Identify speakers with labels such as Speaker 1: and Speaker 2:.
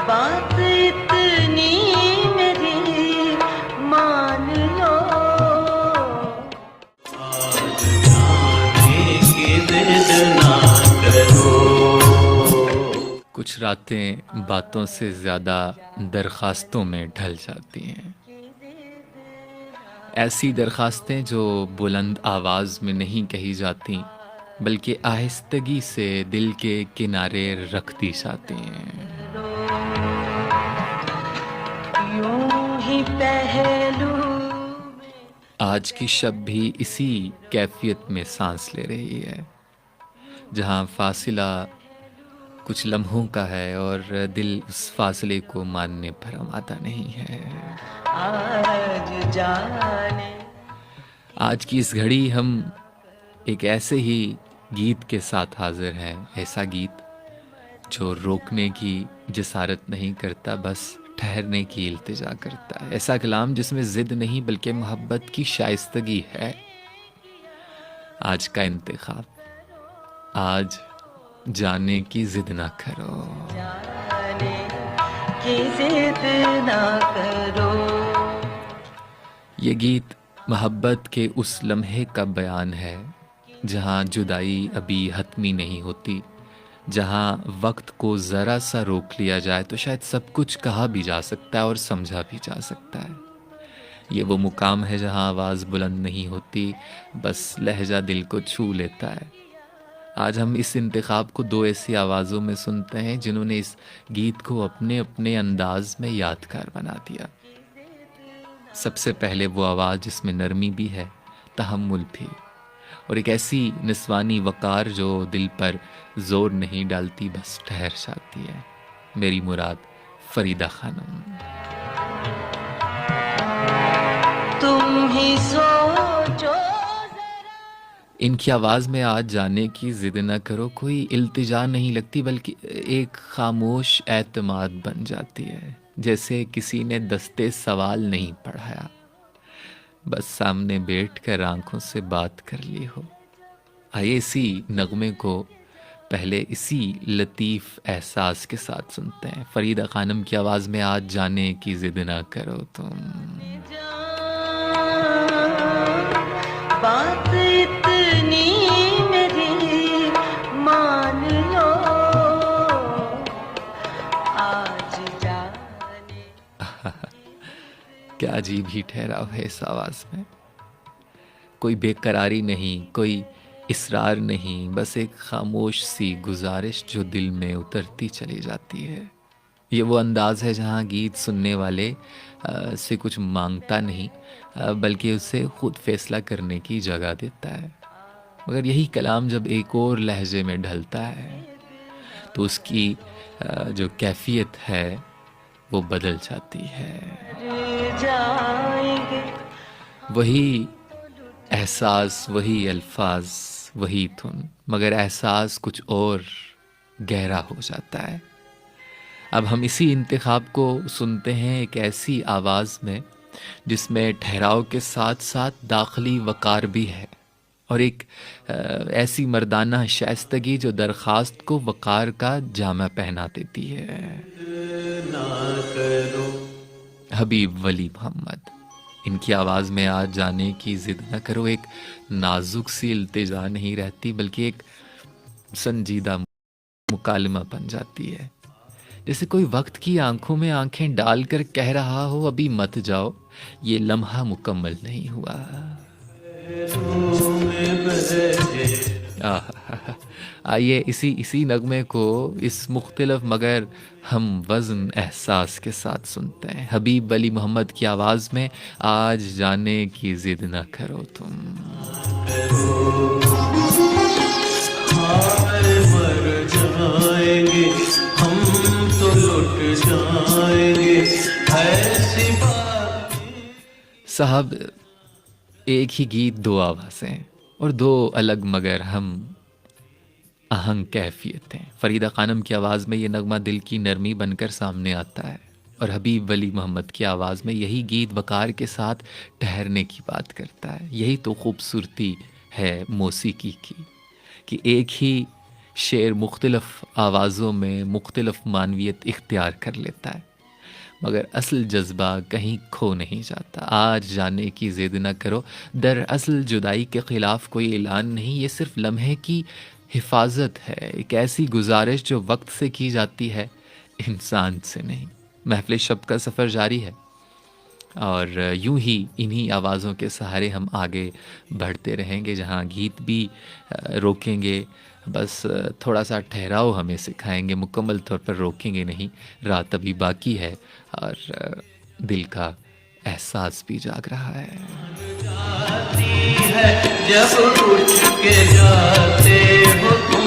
Speaker 1: बात इतनी मेरी मान लो। आज जाने की जिद ना करो।
Speaker 2: कुछ रातें बातों से ज़्यादा दरख्वास्तों में ढल जाती हैं। ऐसी दरख्वास्तें जो बुलंद आवाज़ में नहीं कही जाती बल्कि आहिस्तगी से दिल के किनारे रख दी जाती हैं।
Speaker 1: यूं ही पहलू
Speaker 2: आज की शब भी इसी कैफियत में सांस ले रही है, जहाँ फासिला कुछ लम्हों का है और दिल उस फासले को मानने पर आमादा नहीं है।
Speaker 1: आज जाने
Speaker 2: आज की इस घड़ी हम एक ऐसे ही गीत के साथ हाजिर हैं, ऐसा गीत जो रोकने की जिसारत नहीं करता, बस ठहरने की इल्तिजा करता है। ऐसा कलाम जिसमें जिद नहीं बल्कि मोहब्बत की शाइस्तगी है। आज का इंतखाब, आज जाने की जिद ना करो।
Speaker 1: जाने की जिद ना करो।
Speaker 2: ये गीत मोहब्बत के उस लम्हे का बयान है जहाँ जुदाई अभी हतमी नहीं होती, जहाँ वक्त को ज़रा सा रोक लिया जाए तो शायद सब कुछ कहा भी जा सकता है और समझा भी जा सकता है। ये वो मुकाम है जहाँ आवाज़ बुलंद नहीं होती, बस लहजा दिल को छू लेता है। आज हम इस इंतखाब को दो ऐसी आवाज़ों में सुनते हैं जिन्होंने इस गीत को अपने अपने अंदाज में यादगार बना दिया। सबसे पहले वो आवाज़ जिसमें नरमी भी है, तहम्मुल भी, और एक ऐसी निस्वानी वकार जो दिल पर जोर नहीं डालती, बस ठहर जाती है। मेरी मुराद फरीदा खानम।
Speaker 1: तुम ही सोचो।
Speaker 2: इनकी आवाज़ में आज जाने की जिद न करो कोई इल्तिजा नहीं लगती बल्कि एक खामोश एतमाद बन जाती है, जैसे किसी ने दस्ते सवाल नहीं पढ़ाया, बस सामने बैठकर आंखों से बात कर ली हो। आइए इसी नगमे को पहले इसी लतीफ़ एहसास के साथ सुनते हैं। फरीदा खानम की आवाज़ में आज जाने की जिद ना करो तुम।
Speaker 1: बात इतनी मेरी मान लो। आज जाने
Speaker 2: क्या अजीब ही ठहराव है इस आवाज़ में। कोई बेकरारी नहीं, कोई इसरार नहीं, बस एक खामोश सी गुजारिश जो दिल में उतरती चली जाती है। ये वो अंदाज़ है जहाँ गीत सुनने वाले से कुछ मांगता नहीं बल्कि उसे खुद फैसला करने की जगह देता है। मगर यही कलाम जब एक और लहजे में ढलता है तो उसकी जो कैफियत है वो बदल जाती है।
Speaker 1: जाएंगे
Speaker 2: वही एहसास, वही अल्फाज, वही धुन, मगर एहसास कुछ और गहरा हो जाता है। अब हम इसी इंतखाब को सुनते हैं एक ऐसी आवाज़ में जिसमें ठहराव के साथ साथ दाखिली वकार भी है, और एक ऐसी मर्दाना शाइस्तगी जो दरख्वास्त को वकार का जामा पहना देती है। हबीब वली मोहम्मद, इनकी आवाज़ में आज जाने की जिद न करो एक नाजुक सी इल्तिजा नहीं रहती बल्कि एक संजीदा मुकालमा बन जाती है। जैसे कोई वक्त की आंखों में आंखें डालकर कह रहा हो अभी मत जाओ, ये लम्हा मुकम्मल नहीं हुआ। आइए इसी नगमे को इस मुख्तलिफ मगर हम वज़न एहसास के साथ सुनते हैं। हबीब वली मोहम्मद की आवाज़ में आज जाने की जिद न करो तुम।
Speaker 1: मर जाएंगे हम तो लुट जाएंगे ऐसी बात।
Speaker 2: साहब, एक ही गीत दो आवाज़ें और दो अलग मगर हम आहंग कैफियतें। फरीदा खानम की आवाज़ में ये नगमा दिल की नरमी बनकर सामने आता है, और हबीब वली मोहम्मद की आवाज़ में यही गीत वकार के साथ ठहरने की बात करता है। यही तो खूबसूरती है मौसीकी की कि एक ही शेर मुख्तलफ़ आवाज़ों में मुख्तलफ़ मानवियत इख्तियार कर लेता है, मगर असल जज्बा कहीं खो नहीं जाता। आज जाने की ज़िद न करो, दरअसल जुदाई के ख़िलाफ़ कोई ऐलान नहीं, ये सिर्फ़ लम्हे की हिफाजत है, एक ऐसी गुजारिश जो वक्त से की जाती है, इंसान से नहीं। महफ़िल शब का सफ़र जारी है और यूं ही इन्हीं आवाज़ों के सहारे हम आगे बढ़ते रहेंगे, जहां गीत भी रोकेंगे, बस थोड़ा सा ठहराव हमें सिखाएंगे, मुकम्मल तौर पर रोकेंगे नहीं। रात अभी बाकी है और दिल का एहसास भी जाग रहा है।
Speaker 1: जब उठ के जाते हो तुम